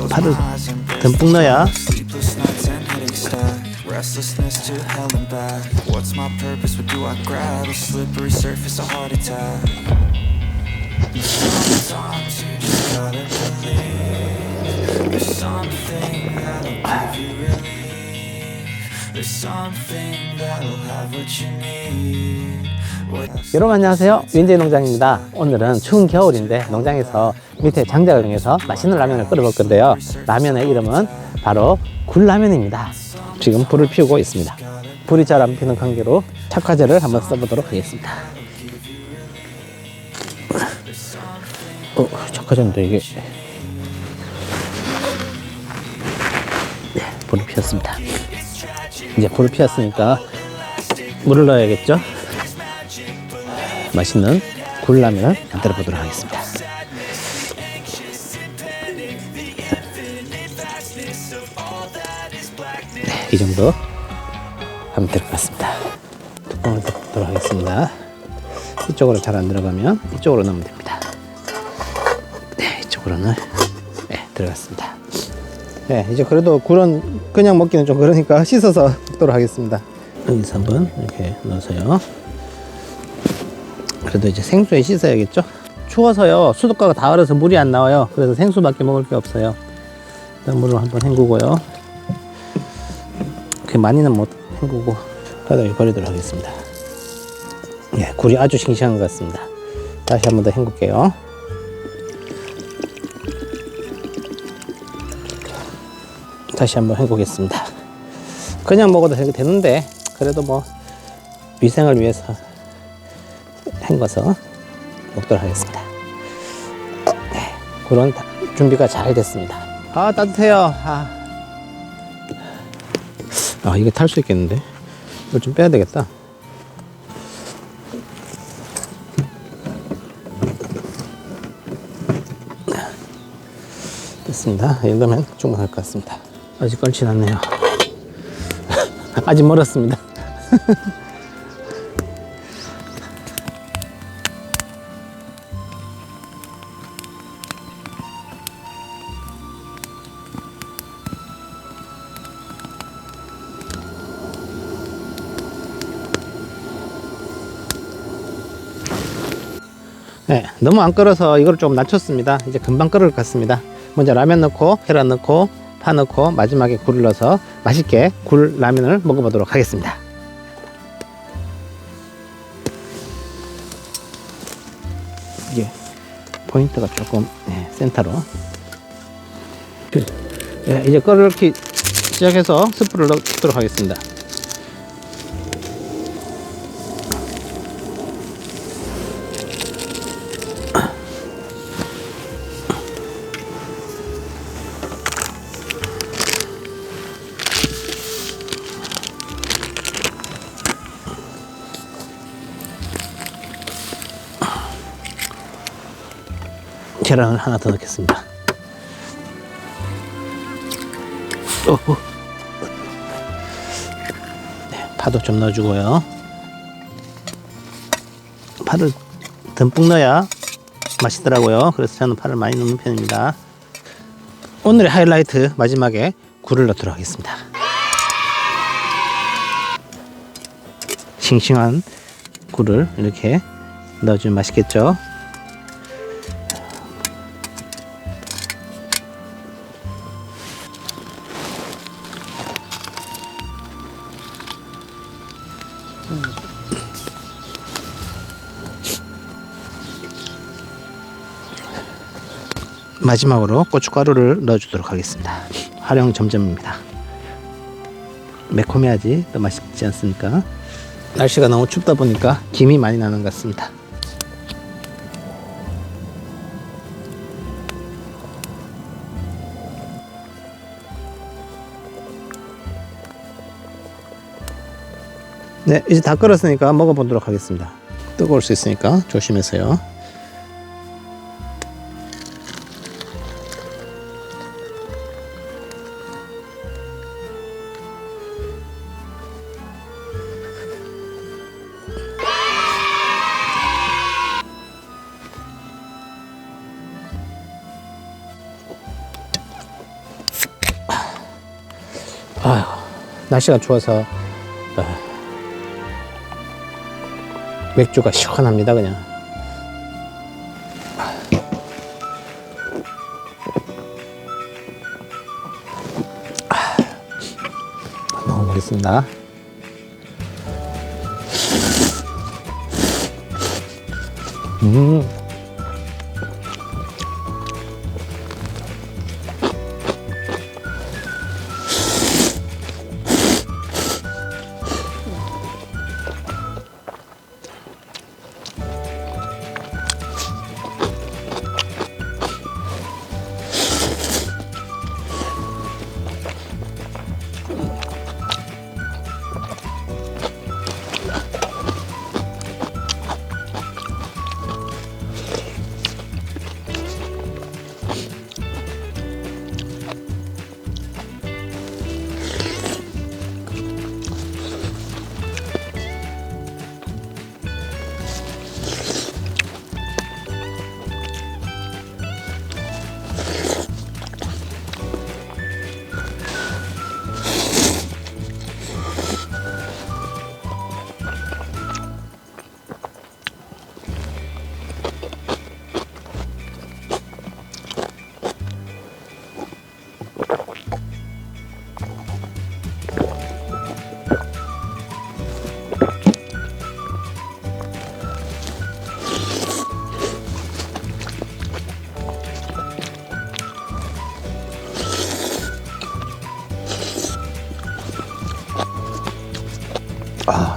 파를 듬뿍 넣어야. Restlessness to hell and back. What's my purpose? What do I grab? A slippery surface, a heart attack. Sometimes you just gotta believe. There's something that'll give you relief. There's something that'll have what you need. 여러분 안녕하세요, 윤재 농장입니다. 오늘은 추운 겨울인데 농장에서 밑에 장작을 이용해서 맛있는 라면을 끓여 볼 건데요. 라면의 이름은 바로 굴라면입니다. 지금 불을 피우고 있습니다. 불이 잘 안 피는 관계로 착화제를 한번 써보도록 하겠습니다. 착화제인데 이게 불을 피웠습니다. 이제 불을 피웠으니까 물을 넣어야겠죠. 맛있는 굴라면을 만들어 보도록 하겠습니다. 네, 이 정도 하면 될 것 같습니다. 뚜껑을 덮도록 하겠습니다. 이쪽으로 잘 안 들어가면 이쪽으로 넣으면 됩니다. 네, 이쪽으로는 들어갔습니다. 네, 이제 그래도 굴은 그냥 먹기는 좀 그러니까 씻어서 먹도록 하겠습니다. 여기서 한번 이렇게 넣어서요. 그래도 이제 생수에 씻어야겠죠. 추워서요, 수도가가 다 얼어서 물이 안 나와요. 그래서 생수밖에 먹을 게 없어요. 일단 물을 한번 헹구고요. 그렇게 많이는 못 헹구고 바닥에 버리도록 하겠습니다. 예, 굴이 아주 싱싱한 것 같습니다. 다시 한번 더 헹굴게요. 다시 한번 헹구겠습니다. 그냥 먹어도 되는데 그래도 뭐 위생을 위해서 헹궈서 먹도록 하겠습니다. 네, 굴은 준비가 잘 됐습니다. 아, 따뜻해요. 이게 탈 수 있겠는데 이걸 좀 빼야 되겠다. 됐습니다. 이 정도면 충분할 것 같습니다. 아직 끓진 않네요. 아직 멀었습니다. 네, 너무 안 끓어서 이걸 좀 낮췄습니다. 이제 금방 끓을 것 같습니다. 먼저 라면 넣고 계란 넣고 파 넣고 마지막에 굴을 넣어서 맛있게 굴 라면을 먹어보도록 하겠습니다. 이게 포인트가 조금 센터로. 이제 끓기 시작해서 스프를 넣도록 하겠습니다. 계란을 하나 더 넣겠습니다. 네, 파도 좀 넣어주고요. 파를 듬뿍 넣어야 맛있더라고요. 그래서 저는 파를 많이 넣는 편입니다. 오늘의 하이라이트 마지막에 굴을 넣도록 하겠습니다. 싱싱한 굴을 이렇게 넣어주면 맛있겠죠. 마지막으로 고춧가루를 넣어주도록 하겠습니다. 활용 점점입니다. 매콤해야지 더 맛있지 않습니까? 날씨가 너무 춥다 보니까 김이 많이 나는 것 같습니다. 네, 이제 다 끓었으니까 먹어보도록 하겠습니다. 뜨거울 수 있으니까 조심해서요. 날씨가 추워서 맥주가 시원합니다. 그냥 먹어보겠습니다.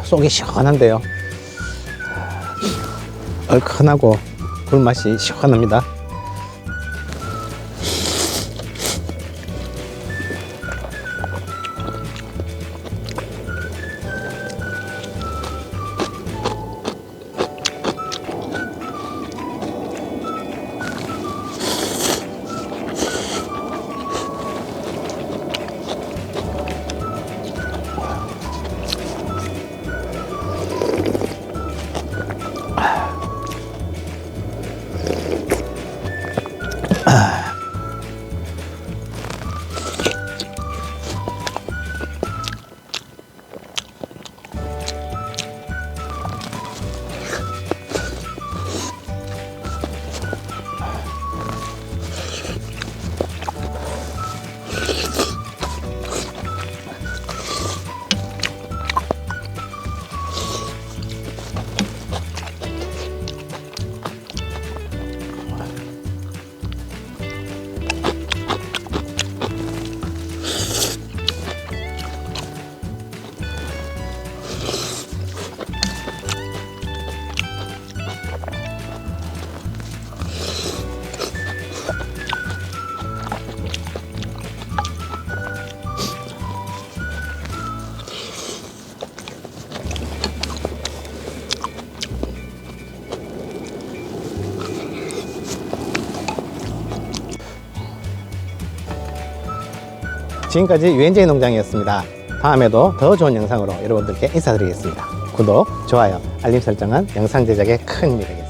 속이 시원한데요. 얼큰하고 굴맛이 시원합니다. 지금까지 유엔제이 농장이었습니다. 다음에도 더 좋은 영상으로 여러분들께 인사드리겠습니다. 구독, 좋아요, 알림 설정은 영상 제작에 큰 힘이 되겠습니다.